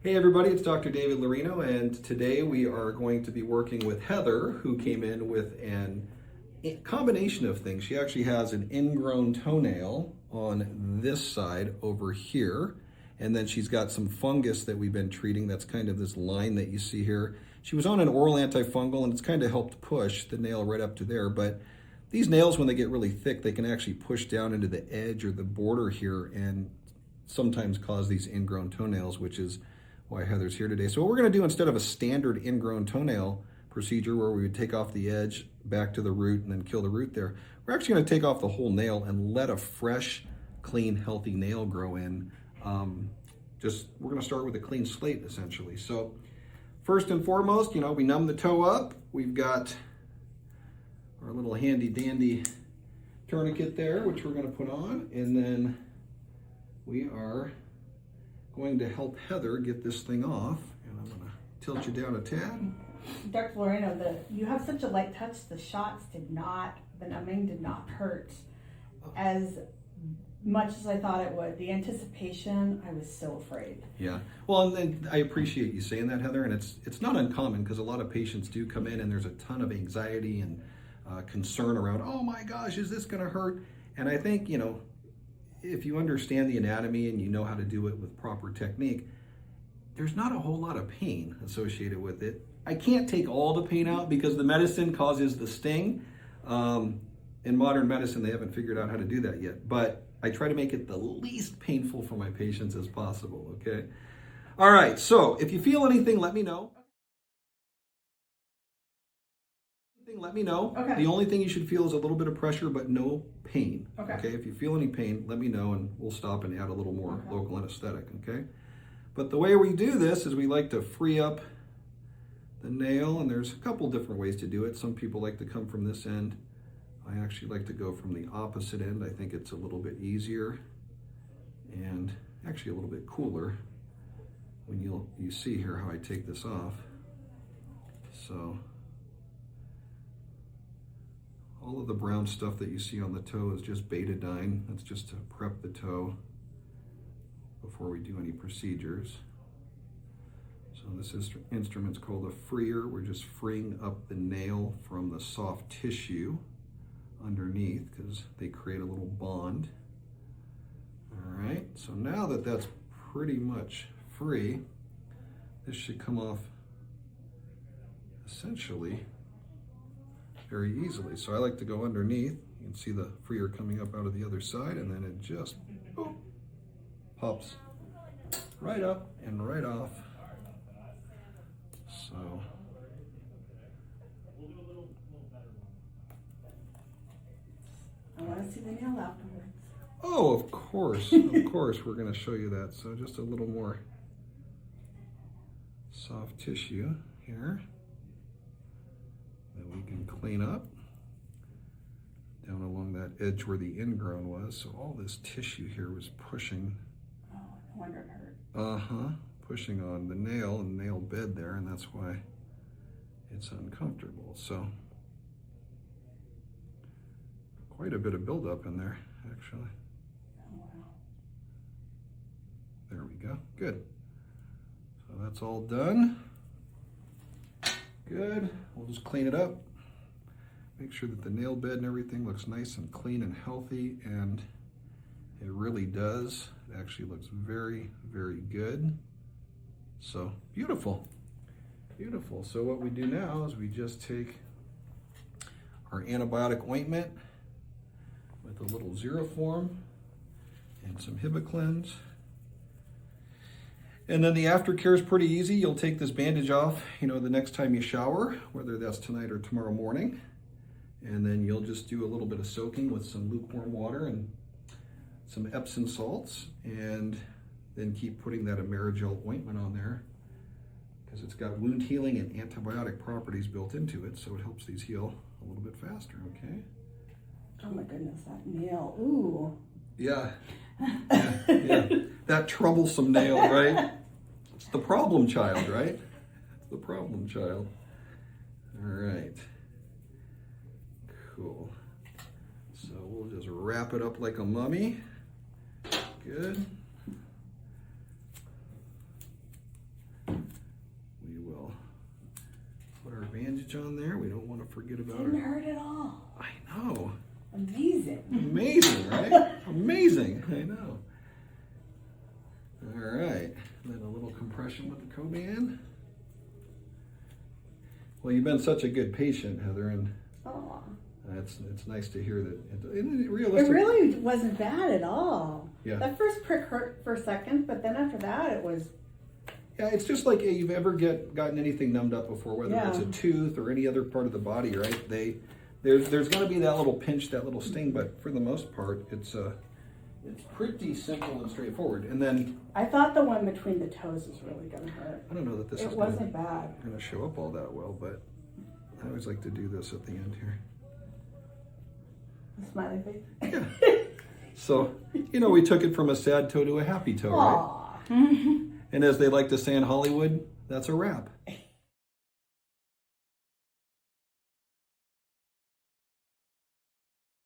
Hey everybody, it's Dr. David Lorino, and today we are going to be working with Heather, who came in with a combination of things. She actually has an ingrown toenail on this side over here, and then she's got some fungus that we've been treating. That's kind of this line that you see here. She was on an oral antifungal, and it's kind of helped push the nail right up to there, but these nails, when they get really thick, they can actually push down into the edge or the border here and sometimes cause these ingrown toenails, which is why Heather's here today. So what we're going to do, instead of a standard ingrown toenail procedure where we would take off the edge back to the root and then kill the root there, we're actually going to take off the whole nail and let a fresh, clean, healthy nail grow in. We're going to start with a clean slate, essentially. So first and foremost, we numb the toe up. We've got our little handy dandy tourniquet there, which we're going to put on, and then we are going to help Heather get this thing off, and I'm going to tilt you down a tad. Dr. Lorino, you have such a light touch. The numbing did not hurt as much as I thought it would. The anticipation, I was so afraid. Yeah, well, and I appreciate you saying that, Heather, and it's not uncommon because a lot of patients do come in and there's a ton of anxiety and concern around, oh my gosh, is this going to hurt? And I think, if you understand the anatomy and you know how to do it with proper technique, there's not a whole lot of pain associated with it. I can't take all the pain out because the medicine causes the sting. In modern medicine, they haven't figured out how to do that yet, but I try to make it the least painful for my patients as possible, okay? All right, so if you feel anything, let me know. Let me know. Okay. The only thing you should feel is a little bit of pressure, but no pain. Okay. If you feel any pain, let me know and we'll stop and add a little more local anesthetic, okay? But the way we do this is we like to free up the nail, and there's a couple different ways to do it. Some people like to come from this end. I actually like to go from the opposite end. I think it's a little bit easier and actually a little bit cooler when you see here how I take this off. So all of the brown stuff that you see on the toe is just betadine. That's just to prep the toe before we do any procedures. So this instrument's called a freer. We're just freeing up the nail from the soft tissue underneath because they create a little bond. All right, so now that that's pretty much free, this should come off essentially very easily. So I like to go underneath. You can see the freer coming up out of the other side, and then it just boop, pops right up and right off. So I want to see the nail afterwards. oh, of course, of course, we're going to show you that. So just a little more soft tissue here that we can clean up down along that edge where the ingrown was. So all this tissue here was pushing. Oh, no wonder it hurt. Pushing on the nail and nail bed there, and that's why it's uncomfortable. So quite a bit of buildup in there, actually. Oh, wow. There we go. Good. So that's all done. Good. We'll just clean it up. Make sure that the nail bed and everything looks nice and clean and healthy, and it really does. It actually looks very, very good. So beautiful. Beautiful. So what we do now is we just take our antibiotic ointment with a little Zeroform and some Hibiclens. And then the aftercare is pretty easy. You'll take this bandage off, the next time you shower, whether that's tonight or tomorrow morning. And then you'll just do a little bit of soaking with some lukewarm water and some Epsom salts, and then keep putting that Amerigel ointment on there because it's got wound healing and antibiotic properties built into it, so it helps these heal a little bit faster, okay? Oh my goodness, that nail. Ooh. Yeah. Yeah. That troublesome nail, right? It's the problem child, right? It's the problem child. All right. Cool. So we'll just wrap it up like a mummy. Good. bandage on there. We don't want to forget about Didn't her. hurt at all. I know. Amazing. Amazing, right? Amazing. I know. All right. Then a little compression with the Coban. Well, you've been such a good patient, Heather, and Oh. it's nice to hear that. It Realistic. really wasn't bad at all. Yeah. That first prick hurt for a second, but then after that, it was. Yeah, it's just like you've ever gotten anything numbed up before, whether Yeah. it's a tooth or any other part of the body, right? There's going to be that little pinch, that little sting, but for the most part, it's pretty simple and straightforward. And then I thought the one between the toes was really gonna hurt. I don't know that this It is wasn't bad. going to show up all that well, but I always like to do this at the end here. The smiley face. Yeah. So, we took it from a sad toe to a happy toe, right? Aw. And as they like to say in Hollywood, that's a wrap.